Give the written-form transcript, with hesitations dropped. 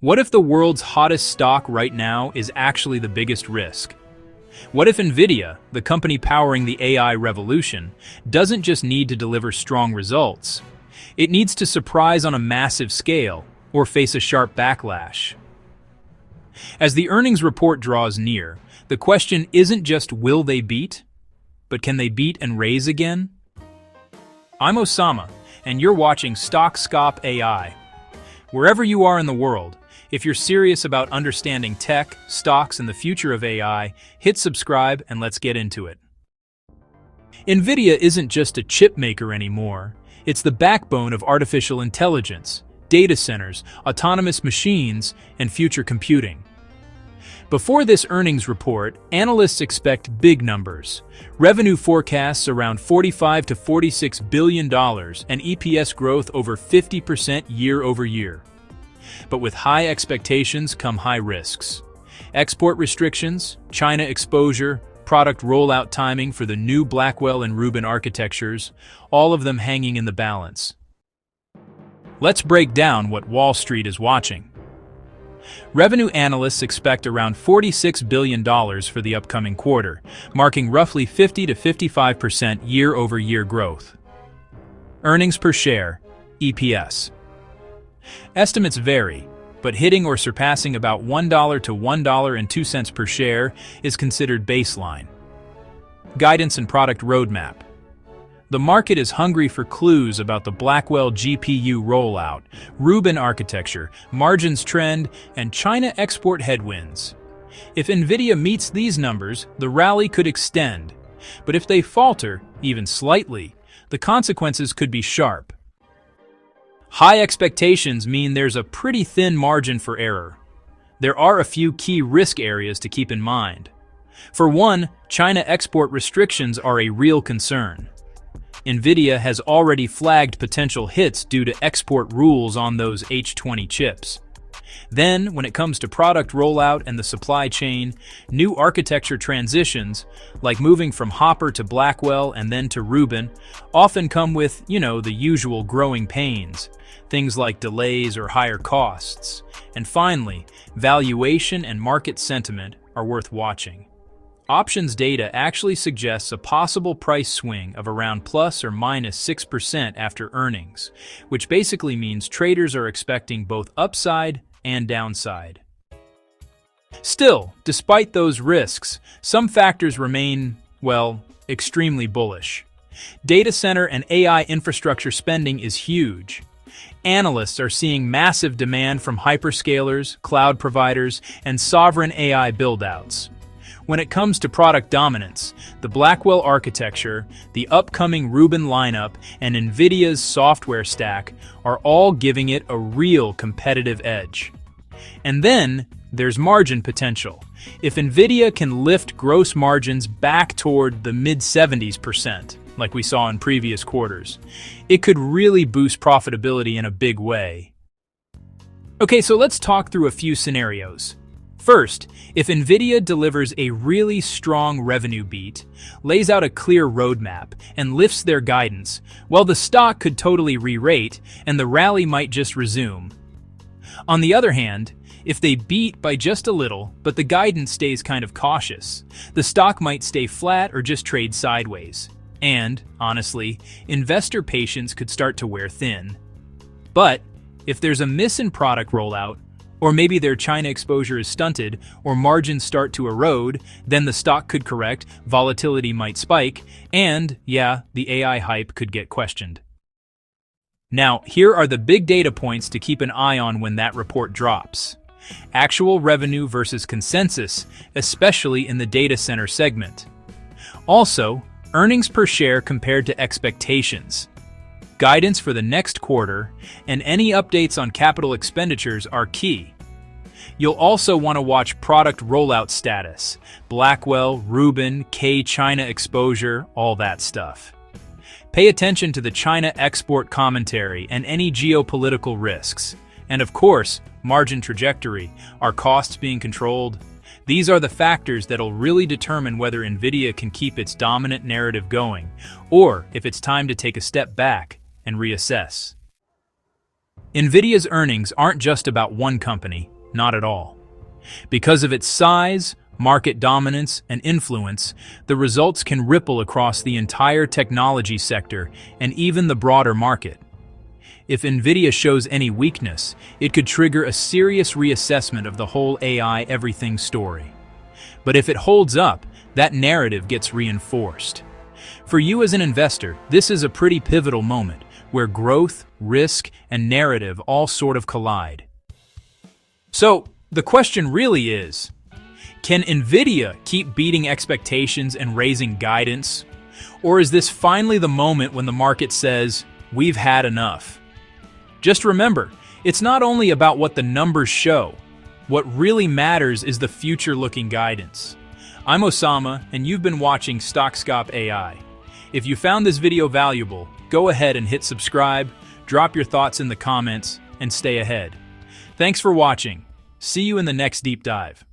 What if the world's hottest stock right now is actually the biggest risk? What if NVIDIA, the company powering the AI revolution, doesn't just need to deliver strong results? It needs to surprise on a massive scale or face a sharp backlash. As the earnings report draws near, the question isn't just will they beat, but can they beat and raise again? I'm Osama, and you're watching Stock Scope AI. Wherever you are in the world, if you're serious about understanding tech, stocks, and the future of AI, hit subscribe and let's get into it. NVIDIA isn't just a chip maker anymore. It's the backbone of artificial intelligence, data centers, autonomous machines, and future computing. Before this earnings report, analysts expect big numbers. Revenue forecasts around $45 to $46 billion and EPS growth over 50% year over year. But with high expectations come high risks. Export restrictions, China exposure, product rollout timing for the new Blackwell and Rubin architectures, all of them hanging in the balance. Let's break down what Wall Street is watching. Revenue analysts expect around $46 billion for the upcoming quarter, marking roughly 50 to 55% year-over-year growth. Earnings per share, EPS. Estimates vary, but hitting or surpassing about $1 to $1.02 per share is considered baseline. Guidance and product roadmap. The market is hungry for clues about the Blackwell GPU rollout, Rubin architecture, margins trend, and China export headwinds. If NVIDIA meets these numbers, the rally could extend. But if they falter, even slightly, the consequences could be sharp. High expectations mean there's a pretty thin margin for error. There are a few key risk areas to keep in mind. For one, China export restrictions are a real concern. NVIDIA has already flagged potential hits due to export rules on those H20 chips. Then, when it comes to product rollout and the supply chain, new architecture transitions, like moving from Hopper to Blackwell and then to Rubin, often come with, the usual growing pains, things like delays or higher costs. And finally, valuation and market sentiment are worth watching. Options data actually suggests a possible price swing of around plus or minus 6% after earnings, which basically means traders are expecting both upside and downside. Still, despite those risks, some factors remain, extremely bullish. Data center and AI infrastructure spending is huge. Analysts are seeing massive demand from hyperscalers, cloud providers, and sovereign AI buildouts. When it comes to product dominance, the Blackwell architecture, the upcoming Rubin lineup, and NVIDIA's software stack are all giving it a real competitive edge. And then, there's margin potential. If NVIDIA can lift gross margins back toward the mid-70s%, like we saw in previous quarters, it could really boost profitability in a big way. Okay, so let's talk through a few scenarios. First, if NVIDIA delivers a really strong revenue beat, lays out a clear roadmap, and lifts their guidance, the stock could totally re-rate and the rally might just resume. On the other hand, if they beat by just a little, but the guidance stays kind of cautious, the stock might stay flat or just trade sideways. And, honestly, investor patience could start to wear thin. But, if there's a miss in product rollout, or maybe their China exposure is stunted, or margins start to erode, then the stock could correct, volatility might spike, and, the AI hype could get questioned. Now, here are the big data points to keep an eye on when that report drops. Actual revenue versus consensus, especially in the data center segment. Also, earnings per share compared to expectations. Guidance for the next quarter, and any updates on capital expenditures are key. You'll also want to watch product rollout status, Blackwell, Rubin, China exposure, all that stuff. Pay attention to the China export commentary and any geopolitical risks. And of course, margin trajectory, are costs being controlled? These are the factors that'll really determine whether NVIDIA can keep its dominant narrative going, or if it's time to take a step back and reassess. NVIDIA's earnings aren't just about one company, not at all. Because of its size, market dominance, and influence, the results can ripple across the entire technology sector and even the broader market. If NVIDIA shows any weakness, it could trigger a serious reassessment of the whole AI everything story. But if it holds up, that narrative gets reinforced. For you as an investor, this is a pretty pivotal moment where growth, risk, and narrative all sort of collide. So, the question really is, can NVIDIA keep beating expectations and raising guidance? Or is this finally the moment when the market says, we've had enough? Just remember, it's not only about what the numbers show. What really matters is the future-looking guidance. I'm Osama, and you've been watching StockScope AI. If you found this video valuable, go ahead and hit subscribe, drop your thoughts in the comments, and stay ahead. Thanks for watching. See you in the next deep dive.